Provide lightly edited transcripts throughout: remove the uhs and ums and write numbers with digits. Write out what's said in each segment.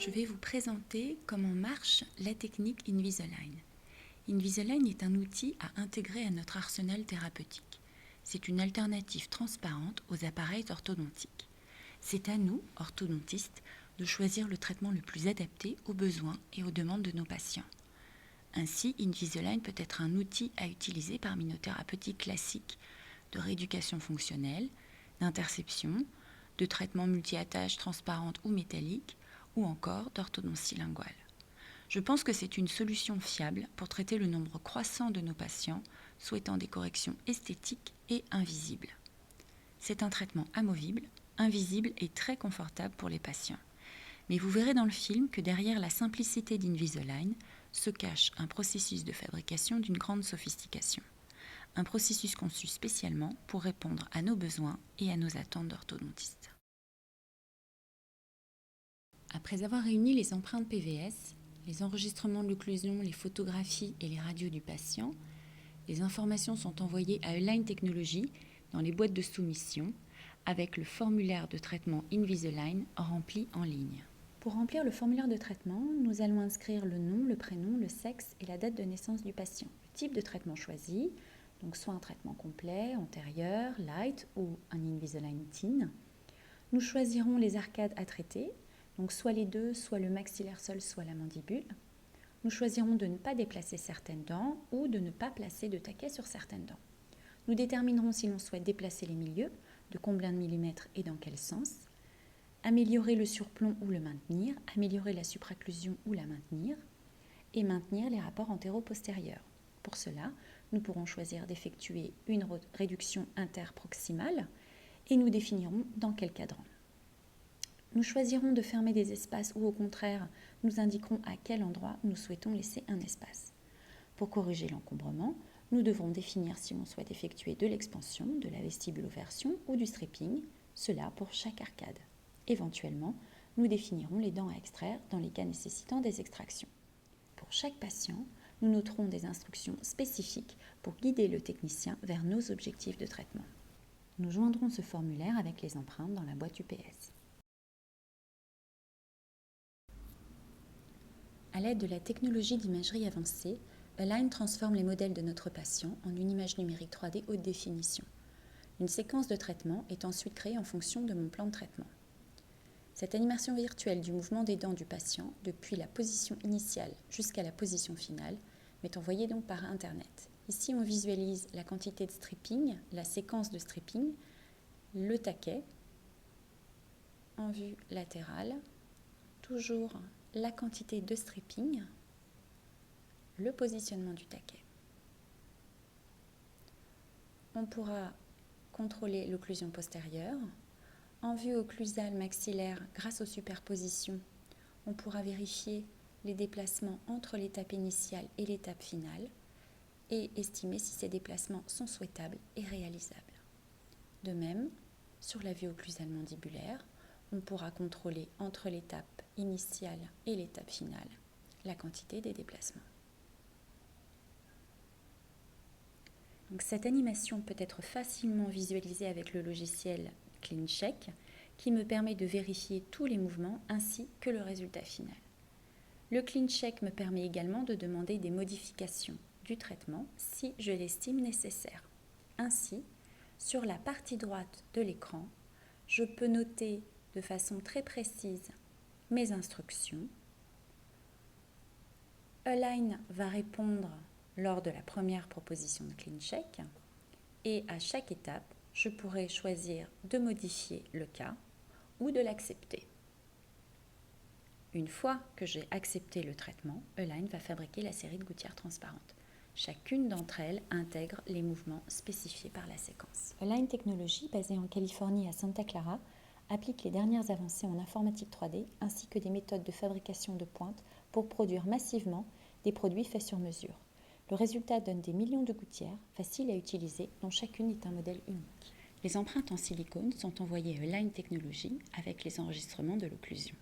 je vais vous présenter comment marche la technique Invisalign. Invisalign est un outil à intégrer à notre arsenal thérapeutique. C'est une alternative transparente aux appareils orthodontiques. C'est à nous, orthodontistes, de choisir le traitement le plus adapté aux besoins et aux demandes de nos patients. Ainsi, Invisalign peut être un outil à utiliser parmi nos thérapeutiques classiques de rééducation fonctionnelle, d'interception, de traitement multi-attaches transparentes ou métalliques, ou encore d'orthodontie linguale. Je pense que c'est une solution fiable pour traiter le nombre croissant de nos patients souhaitant des corrections esthétiques et invisibles. C'est un traitement amovible, invisible et très confortable pour les patients. Mais vous verrez dans le film que derrière la simplicité d'Invisalign se cache un processus de fabrication d'une grande sophistication. Un processus conçu spécialement pour répondre à nos besoins et à nos attentes d'orthodontistes. Après avoir réuni les empreintes PVS, les enregistrements de l'occlusion, les photographies et les radios du patient, les informations sont envoyées à Align Technologies dans les boîtes de soumission avec le formulaire de traitement Invisalign rempli en ligne. Pour remplir le formulaire de traitement, nous allons inscrire le nom, le prénom, le sexe et la date de naissance du patient. Le type de traitement choisi, donc soit un traitement complet, antérieur, light ou un Invisalign Teen. Nous choisirons les arcades à traiter, donc soit les deux, soit le maxillaire seul, soit la mandibule. Nous choisirons de ne pas déplacer certaines dents ou de ne pas placer de taquet sur certaines dents. Nous déterminerons si l'on souhaite déplacer les milieux, de combien de millimètres et dans quel sens, améliorer le surplomb ou le maintenir, améliorer la supracclusion ou la maintenir, et maintenir les rapports antéro-postérieurs. Pour cela, nous pourrons choisir d'effectuer une réduction interproximale et nous définirons dans quel cadran. Nous choisirons de fermer des espaces ou au contraire, nous indiquerons à quel endroit nous souhaitons laisser un espace. Pour corriger l'encombrement, nous devrons définir si l'on souhaite effectuer de l'expansion, de la vestibuloversion ou du stripping, cela pour chaque arcade. Éventuellement, nous définirons les dents à extraire dans les cas nécessitant des extractions. Pour chaque patient, nous noterons des instructions spécifiques pour guider le technicien vers nos objectifs de traitement. Nous joindrons ce formulaire avec les empreintes dans la boîte UPS. À l'aide de la technologie d'imagerie avancée, Align transforme les modèles de notre patient en une image numérique 3D haute définition. Une séquence de traitement est ensuite créée en fonction de mon plan de traitement. Cette animation virtuelle du mouvement des dents du patient, depuis la position initiale jusqu'à la position finale, m'est envoyée donc par Internet. Ici, on visualise la quantité de stripping, la séquence de stripping, le taquet en vue latérale, toujours la quantité de stripping, le positionnement du taquet. On pourra contrôler l'occlusion postérieure. En vue occlusale maxillaire, grâce aux superpositions, on pourra vérifier les déplacements entre l'étape initiale et l'étape finale et estimer si ces déplacements sont souhaitables et réalisables. De même, sur la vue occlusale mandibulaire, on pourra contrôler entre l'étape initiale et l'étape finale la quantité des déplacements. Donc, cette animation peut être facilement visualisée avec le logiciel CleanCheck qui me permet de vérifier tous les mouvements ainsi que le résultat final. Le CleanCheck me permet également de demander des modifications du traitement si je l'estime nécessaire. Ainsi, sur la partie droite de l'écran, je peux noter de façon très précise mes instructions. Align va répondre lors de la première proposition de CleanCheck et à chaque étape, je pourrai choisir de modifier le cas ou de l'accepter. Une fois que j'ai accepté le traitement, Align va fabriquer la série de gouttières transparentes. Chacune d'entre elles intègre les mouvements spécifiés par la séquence. Align Technologies, basée en Californie à Santa Clara, applique les dernières avancées en informatique 3D ainsi que des méthodes de fabrication de pointe pour produire massivement des produits faits sur mesure. Le résultat donne des millions de gouttières, faciles à utiliser, dont chacune est un modèle unique. Les empreintes en silicone sont envoyées à Align Technologies avec les enregistrements de l'occlusion.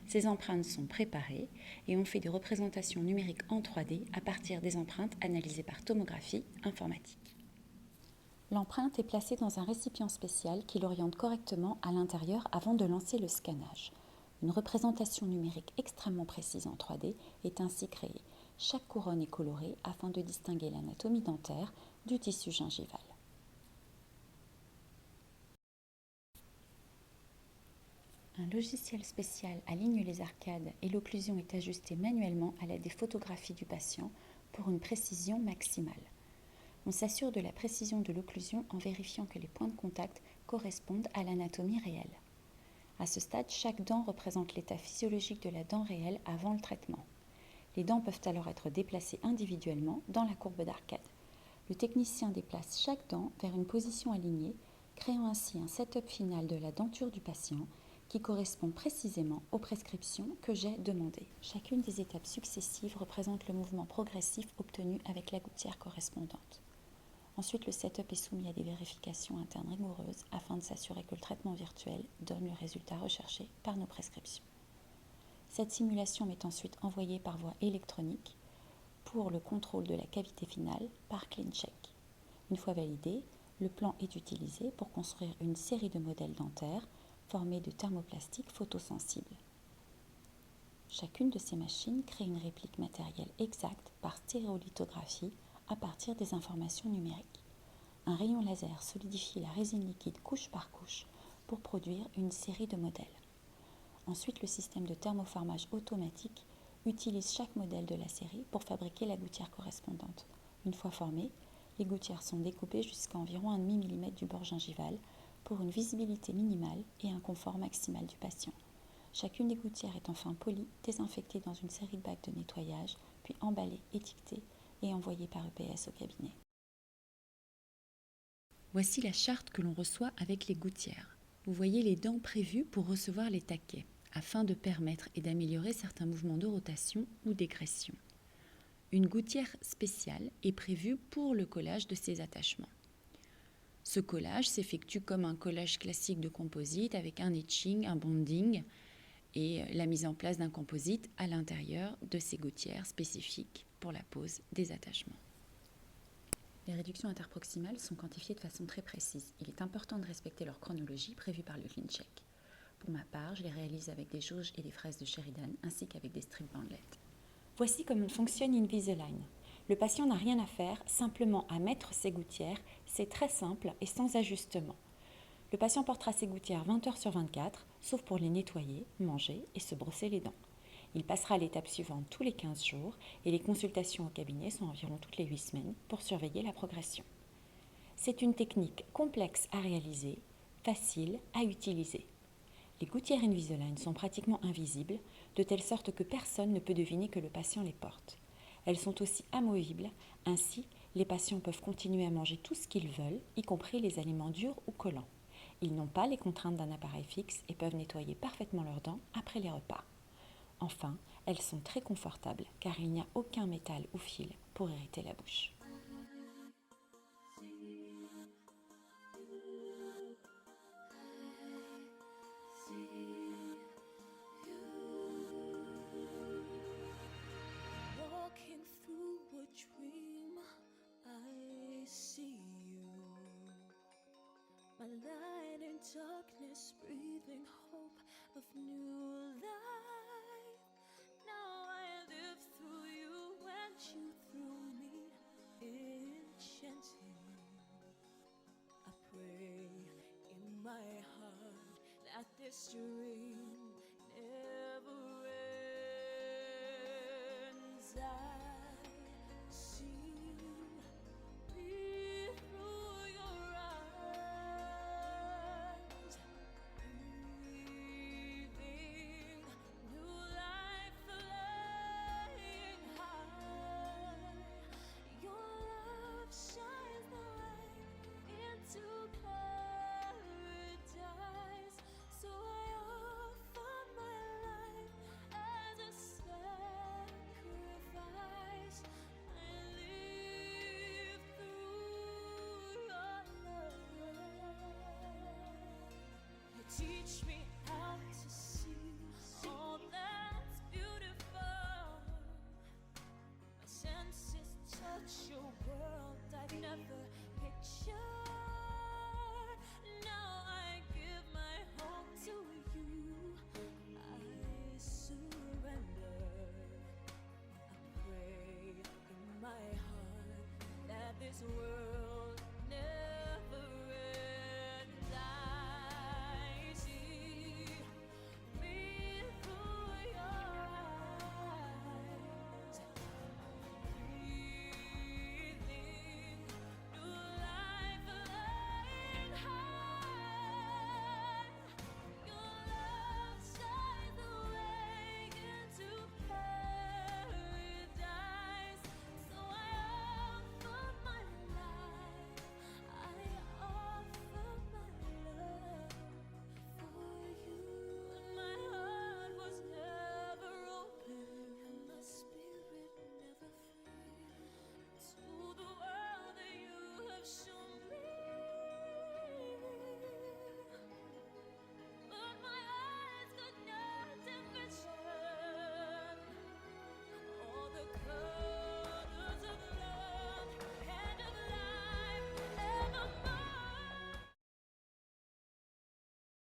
Ces empreintes sont préparées et on fait des représentations numériques en 3D à partir des empreintes analysées par tomographie informatique. L'empreinte est placée dans un récipient spécial qui l'oriente correctement à l'intérieur avant de lancer le scannage. Une représentation numérique extrêmement précise en 3D est ainsi créée. Chaque couronne est colorée afin de distinguer l'anatomie dentaire du tissu gingival. Un logiciel spécial aligne les arcades et l'occlusion est ajustée manuellement à l'aide des photographies du patient pour une précision maximale. On s'assure de la précision de l'occlusion en vérifiant que les points de contact correspondent à l'anatomie réelle. À ce stade, chaque dent représente l'état physiologique de la dent réelle avant le traitement. Les dents peuvent alors être déplacées individuellement dans la courbe d'arcade. Le technicien déplace chaque dent vers une position alignée, créant ainsi un setup final de la denture du patient qui correspond précisément aux prescriptions que j'ai demandées. Chacune des étapes successives représente le mouvement progressif obtenu avec la gouttière correspondante. Ensuite, le setup est soumis à des vérifications internes rigoureuses afin de s'assurer que le traitement virtuel donne le résultat recherché par nos prescriptions. Cette simulation m'est ensuite envoyée par voie électronique pour le contrôle de la cavité finale par CleanCheck. Une fois validé, le plan est utilisé pour construire une série de modèles dentaires formés de thermoplastiques photosensibles. Chacune de ces machines crée une réplique matérielle exacte par stéréolithographie à partir des informations numériques. Un rayon laser solidifie la résine liquide couche par couche pour produire une série de modèles. Ensuite, le système de thermoformage automatique utilise chaque modèle de la série pour fabriquer la gouttière correspondante. Une fois formées, les gouttières sont découpées jusqu'à environ 1,5 mm du bord gingival pour une visibilité minimale et un confort maximal du patient. Chacune des gouttières est enfin polie, désinfectée dans une série de bacs de nettoyage, puis emballée, étiquetée et envoyée par EPS au cabinet. Voici la charte que l'on reçoit avec les gouttières. Vous voyez les dents prévues pour recevoir les taquets, afin de permettre et d'améliorer certains mouvements de rotation ou d'égression. Une gouttière spéciale est prévue pour le collage de ces attachements. Ce collage s'effectue comme un collage classique de composite avec un etching, un bonding et la mise en place d'un composite à l'intérieur de ces gouttières spécifiques pour la pose des attachements. Les réductions interproximales sont quantifiées de façon très précise. Il est important de respecter leur chronologie prévue par le CleanCheck. Pour ma part, je les réalise avec des jauges et des fraises de Sheridan ainsi qu'avec des strip bandelettes. Voici comment fonctionne Invisalign. Le patient n'a rien à faire, simplement à mettre ses gouttières. C'est très simple et sans ajustement. Le patient portera ses gouttières 20 heures sur 24, sauf pour les nettoyer, manger et se brosser les dents. Il passera à l'étape suivante tous les 15 jours et les consultations au cabinet sont environ toutes les 8 semaines pour surveiller la progression. C'est une technique complexe à réaliser, facile à utiliser. Les gouttières Invisalign sont pratiquement invisibles, de telle sorte que personne ne peut deviner que le patient les porte. Elles sont aussi amovibles, ainsi les patients peuvent continuer à manger tout ce qu'ils veulent, y compris les aliments durs ou collants. Ils n'ont pas les contraintes d'un appareil fixe et peuvent nettoyer parfaitement leurs dents après les repas. Enfin, elles sont très confortables car il n'y a aucun métal ou fil pour irriter la bouche. Walking through a dream, I see you. My light in darkness, breathing hope of new life. Now I live through you and you through me, enchanting. I pray in my heart that this dream never ends.